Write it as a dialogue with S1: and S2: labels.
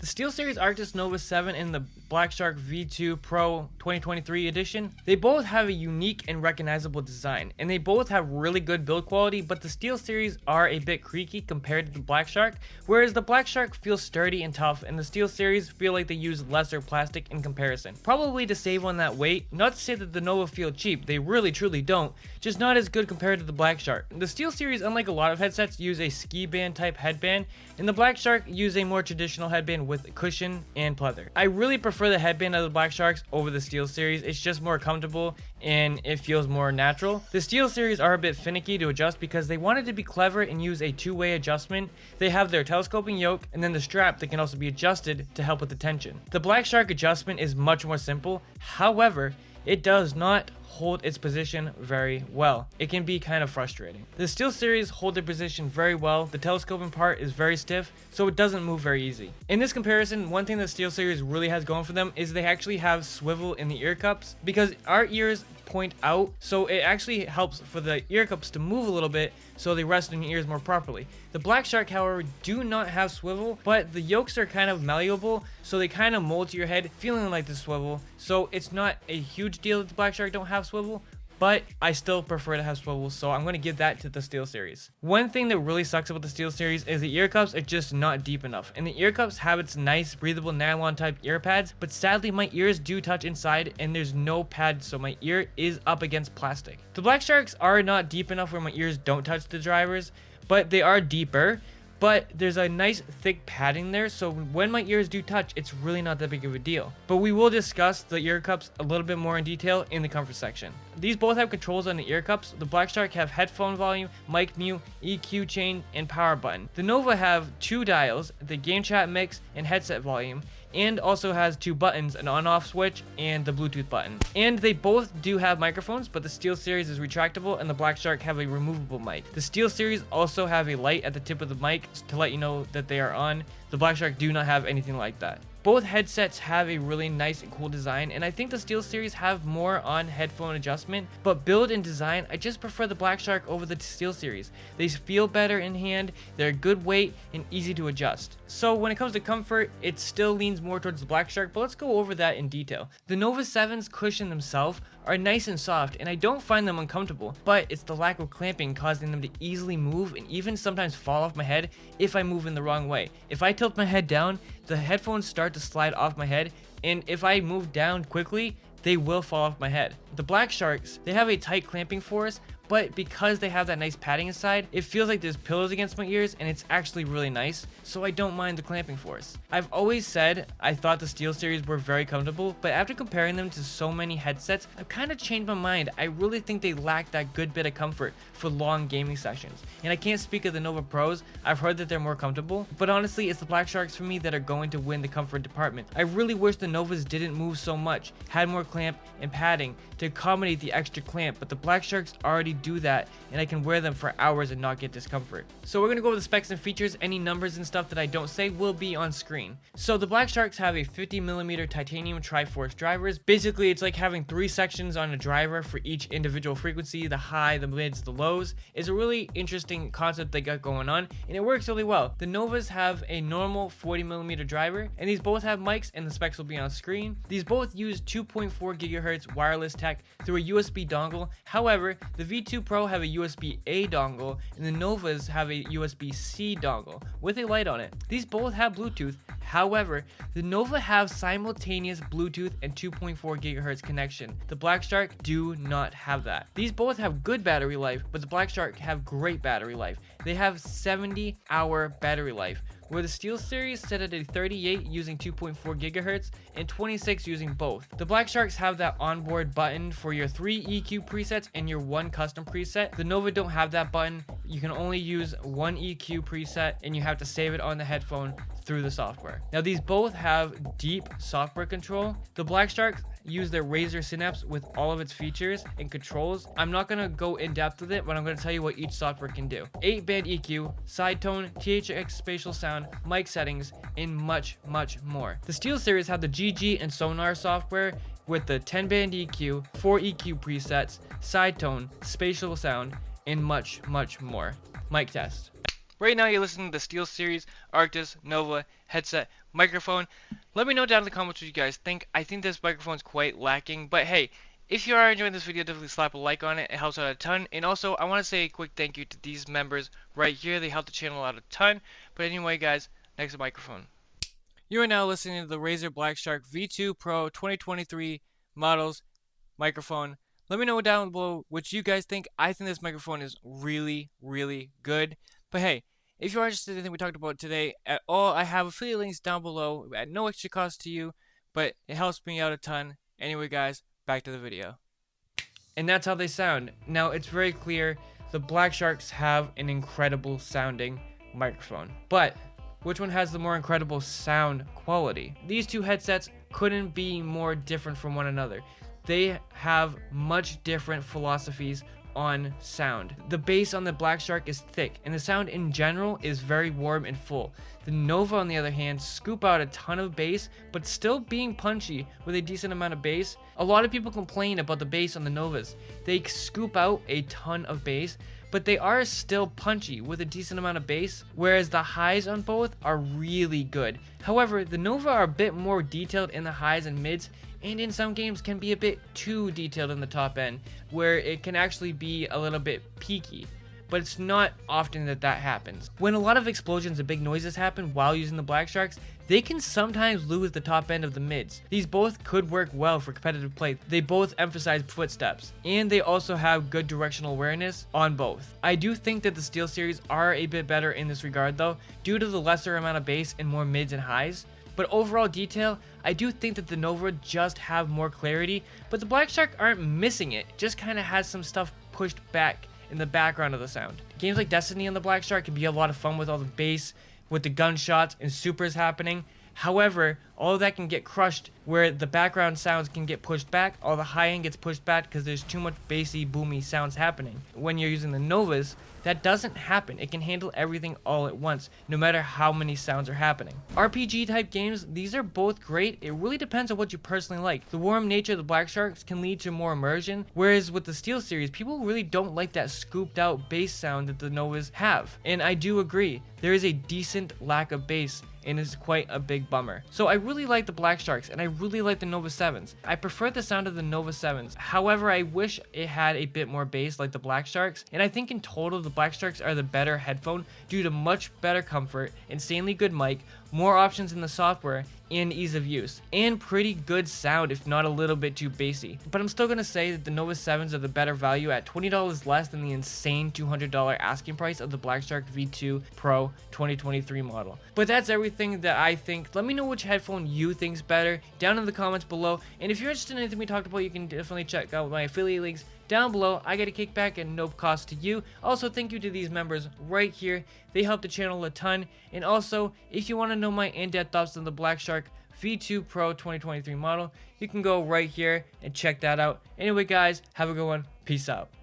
S1: The Steel Series Arctis Nova 7 and the Blackshark V2 Pro 2023 edition, they both have a unique and recognizable design, and they both have really good build quality, but the Steel Series are a bit creaky compared to the Blackshark, whereas the Blackshark feels sturdy and tough, and the Steel Series feel like they use lesser plastic in comparison. Probably to save on that weight. Not to say that the Nova feel cheap, they really truly don't, just not as good compared to the Blackshark. The Steel Series, unlike a lot of headsets, use a ski band type headband, and the Blackshark use a more traditional headband with cushion and pleather. I really prefer the headband of the Blacksharks over the Steel Series. It's just more comfortable and it feels more natural. The Steel Series are a bit finicky to adjust because they wanted to be clever and use a two-way adjustment. They have their telescoping yoke and then the strap that can also be adjusted to help with the tension. The Blackshark adjustment is much more simple, however, it does not hold its position very well. It can be kind of frustrating. The Steel Series hold their position very well. The telescoping part is very stiff, so it doesn't move very easy. In this comparison, one thing the Steel Series really has going for them is they actually have swivel in the ear cups, because our ears point out, so it actually helps for the ear cups to move a little bit so they rest in your ears more properly. The Blackshark, however, do not have swivel, but the yokes are kind of malleable, so they kind of mold to your head feeling like the swivel, so it's not a huge deal that the Blackshark don't have swivel, but I still prefer to have swivel, so I'm going to give that to the Steel Series. One thing that really sucks about the Steel Series is the ear cups are just not deep enough, and the ear cups have its nice breathable nylon type ear pads, but sadly my ears do touch inside and there's no pad, so my ear is up against plastic. The Blacksharks are not deep enough where my ears don't touch the drivers, but they are deeper. But there's a nice thick padding there, so when my ears do touch, it's really not that big of a deal. But we will discuss the ear cups a little bit more in detail in the comfort section. These both have controls on the ear cups. The Blackshark have headphone volume, mic mute, EQ chain, and power button. The Nova have two dials, the game chat mix and headset volume, and also has two buttons, an on-off switch and the Bluetooth button. And they both do have microphones, but the Steel Series is retractable and the Blackshark have a removable mic. The Steel Series also have a light at the tip of the mic to let you know that they are on. The Blackshark do not have anything like that. Both headsets have a really nice and cool design, and I think the Steel Series have more on headphone adjustment, but build and design, I just prefer the Blackshark over the Steel Series. They feel better in hand, they're a good weight, and easy to adjust. So when it comes to comfort, it still leans more towards the Blackshark, but let's go over that in detail. The Nova 7's cushion themselves are nice and soft, and I don't find them uncomfortable, but it's the lack of clamping causing them to easily move and even sometimes fall off my head if I move in the wrong way. If I tilt my head down, the headphones start to slide off my head, and if I move down quickly, they will fall off my head. The Blacksharks, they have a tight clamping force, but because they have that nice padding inside, it feels like there's pillows against my ears, and it's actually really nice, so I don't mind the clamping force. I've always said I thought the Steel Series were very comfortable, but after comparing them to so many headsets, I've kind of changed my mind. I really think they lack that good bit of comfort for long gaming sessions. And I can't speak of the Nova Pros, I've heard that they're more comfortable, but honestly it's the Blacksharks for me that are going to win the comfort department. I really wish the Novas didn't move so much, had more clamp and padding to accommodate the extra clamp, but the Blacksharks already do that, and I can wear them for hours and not get discomfort. So we're gonna go over the specs and features. Any numbers and stuff that I don't say will be on screen. So the Blacksharks have a 50mm titanium Triforce drivers. Basically it's like having 3 sections on a driver for each individual frequency, the high, the mids, the lows. It's a really interesting concept they got going on, and it works really well. The Novas have a normal 40mm driver, and these both have mics, and the specs will be on screen. These both use 2.4 GHz wireless tech through a USB dongle. However, the V2 Pro have a USB-A dongle, and the Novas have a USB-C dongle with a light on it. These both have Bluetooth. However, the Nova have simultaneous Bluetooth and 2.4 GHz connection. The Blackshark do not have that. These both have good battery life, but the Blackshark have great battery life. They have 70-hour battery life, where the Steel Series set at a 38 using 2.4 GHz and 26 using both. The Blacksharks have that onboard button for your 3 EQ presets and your 1 custom preset. The Nova don't have that button. You can only use 1 EQ preset, and you have to save it on the headphone through the software. Now these both have deep software control. The Blackshark use their Razer Synapse with all of its features and controls. I'm not going to go in depth with it, but I'm going to tell you what each software can do. 8-band EQ, side tone, THX spatial sound, mic settings, and much more. The Steel Series have the GG and Sonar software with the 10-band EQ, 4 EQ presets, side tone, spatial sound, and much more. Mic test. Right now you're listening to the Steel Series Arctis Nova headset microphone. Let me know down in the comments what you guys think. I think this microphone is quite lacking, but hey, if you are enjoying this video, definitely slap a like on it. It helps out a ton. And also, I want to say a quick thank you to these members right here. They help the channel out a ton. But anyway, guys, next microphone. You are now listening to the Razer Blackshark V2 Pro 2023 models microphone. Let me know down below what you guys think. I think this microphone is really, really good. But hey, if you're interested in anything we talked about today at all, I have affiliate links down below at no extra cost to you, but it helps me out a ton. Anyway, guys, back to the video. And that's how they sound. Now, it's very clear the Blacksharks have an incredible sounding microphone. But which one has the more incredible sound quality? These two headsets couldn't be more different from one another. They have much different philosophies on sound. The bass on the Blackshark is thick, and the sound in general is very warm and full. The Nova, on the other hand, scoop out a ton of bass, but still being punchy with a decent amount of bass. A lot of people complain about the bass on the Novas. They scoop out a ton of bass, but they are still punchy with a decent amount of bass, whereas the highs on both are really good. However, the Nova are a bit more detailed in the highs and mids, and in some games can be a bit too detailed in the top end, where it can actually be a little bit peaky. But it's not often that happens. When a lot of explosions and big noises happen while using the Blacksharks, they can sometimes lose the top end of the mids. These both could work well for competitive play. They both emphasize footsteps, and they also have good directional awareness on both. I do think that the Steel Series are a bit better in this regard though, due to the lesser amount of bass and more mids and highs. But overall detail, I do think that the Nova just have more clarity, but the Blackshark aren't missing it, just kind of has some stuff pushed back in the background of the sound. Games like Destiny on the Blackshark can be a lot of fun with all the bass, with the gunshots and supers happening. However, all of that can get crushed where the background sounds can get pushed back, all the high end gets pushed back because there's too much bassy, boomy sounds happening. When you're using the Novas, that doesn't happen. It can handle everything all at once, no matter how many sounds are happening. RPG type games, these are both great. It really depends on what you personally like. The warm nature of the Blacksharks can lead to more immersion, whereas with the Steel Series, people really don't like that scooped out bass sound that the Novas have. And I do agree, there is a decent lack of bass, and it's quite a big bummer. So I really like the Blacksharks, and I really like the Nova 7s. I prefer the sound of the Nova 7s. However, I wish it had a bit more bass like the Blacksharks, and I think in total the Blacksharks are the better headphone due to much better comfort, insanely good mic, more options in the software, and ease of use, and pretty good sound if not a little bit too bassy. But I'm still gonna say that the Nova 7s are the better value at $20 less than the insane $200 asking price of the Blackshark V2 Pro 2023 model. But that's everything that I think. Let me know which headphone you think's better down in the comments below, and if you're interested in anything we talked about, you can definitely check out my affiliate links down below. I get a kickback and no cost to you. Also, thank you to these members right here. They help the channel a ton. And also, if you want to know my in-depth thoughts on the Blackshark V2 Pro 2023 model, you can go right here and check that out. Anyway, guys, have a good one. Peace out.